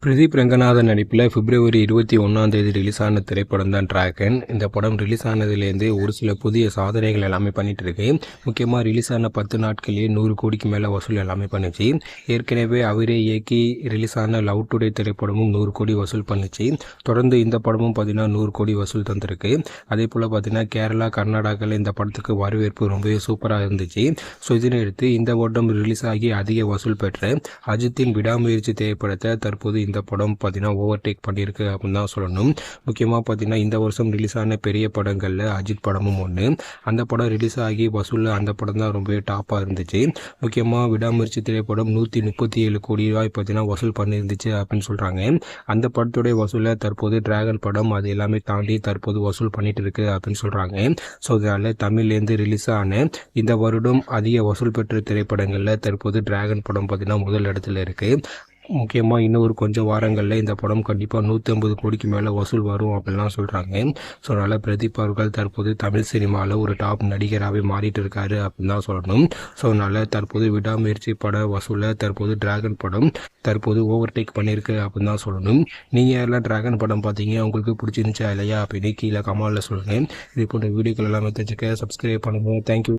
பிரதீப் ரங்கநாதன் நடிப்பில் பிப்ரவரி 21 ரிலீஸ் ஆன திரைப்படம் தான் டிராகன். இந்த படம் ரிலீஸ் ஆனதுலேருந்து ஒரு சில புதிய சாதனைகள் எல்லாமே பண்ணிட்டு இருக்கு. முக்கியமாக ரிலீஸ் ஆன 10 நாட்கள்லேயே 100 கோடிக்கு மேலே வசூல் எல்லாமே பண்ணுச்சு. ஏற்கனவே அவரே இயக்கி ரிலீஸ் ஆன லவ் டுடே திரைப்படமும் 100 கோடி வசூல் பண்ணுச்சு. தொடர்ந்து இந்த படமும் பார்த்தீங்கன்னா 100 கோடி வசூல் தந்திருக்கு. அதே போல் பார்த்தீங்கன்னா கேரளா, கர்நாடகாவில் இந்த படத்துக்கு வரவேற்பு ரொம்பவே சூப்பராக இருந்துச்சு. ஸோ இதனை எடுத்து இந்த வருடம் ரிலீஸ் ஆகி அதிக வசூல் பெற்ற அஜித்தின் விடாமுயற்சி திரைப்படத்தை தற்போது இந்த படம் பார்த்தீங்கன்னா ஓவர்டேக் பண்ணியிருக்கு அப்படின்னு தான் சொல்லணும். முக்கியமாக பார்த்தீங்கன்னா இந்த வருஷம் ரிலீஸ் ஆன பெரிய படங்களில் அஜித் படமும் ஒன்று. அந்த படம் ரிலீஸ் ஆகி வசூலில் அந்த படம் தான் ரொம்பவே டாப்பாக இருந்துச்சு. முக்கியமாக விடாமுயற்சி திரைப்படம் 137 கோடி ரூபாய் பார்த்தீங்கன்னா வசூல் பண்ணியிருந்துச்சு அப்படின்னு சொல்கிறாங்க. அந்த படத்துடைய வசூலை தற்போது டிராகன் படம் அது எல்லாமே தாண்டி தற்போது வசூல் பண்ணிட்டு இருக்கு அப்படின்னு சொல்கிறாங்க. ஸோ அதனால் தமிழ்லேருந்து ரிலீஸ் ஆன இந்த வருடம் அதிக வசூல் பெற்ற திரைப்படங்களில் தற்போது டிராகன் படம் பார்த்தீங்கன்னா முதல் இடத்துல இருக்குது. முக்கியமாக இன்னும் ஒரு கொஞ்சம் வாரங்களில் இந்த படம் கண்டிப்பாக 150 கோடிக்கு மேலே வசூல் வரும் அப்படின்லாம் சொல்கிறாங்க. ஸோ அதனால் பிரதீப் அவர்கள் தற்போது தமிழ் சினிமாவில் ஒரு டாப் நடிகராகவே மாறிட்டு இருக்காரு அப்படின்னு தான் சொல்லணும். ஸோ அதனால் தற்போது விடாமுயற்சி பட வசூலில் தற்போது டிராகன் படம் தற்போது ஓவர்டேக் பண்ணியிருக்கு அப்படின்னு தான் சொல்லணும். நீங்கள் யாரெல்லாம் டிராகன் படம் பார்த்தீங்க, உங்களுக்கு பிடிச்சிருந்துச்சா இல்லையா அப்படின்னு கீழே கமெண்டில் சொல்லுங்கள். இது போன்ற வீடியோக்கள் எல்லாமே தெரிஞ்சுக்க சப்ஸ்கிரைப் பண்ணுங்கள். தேங்க்யூ.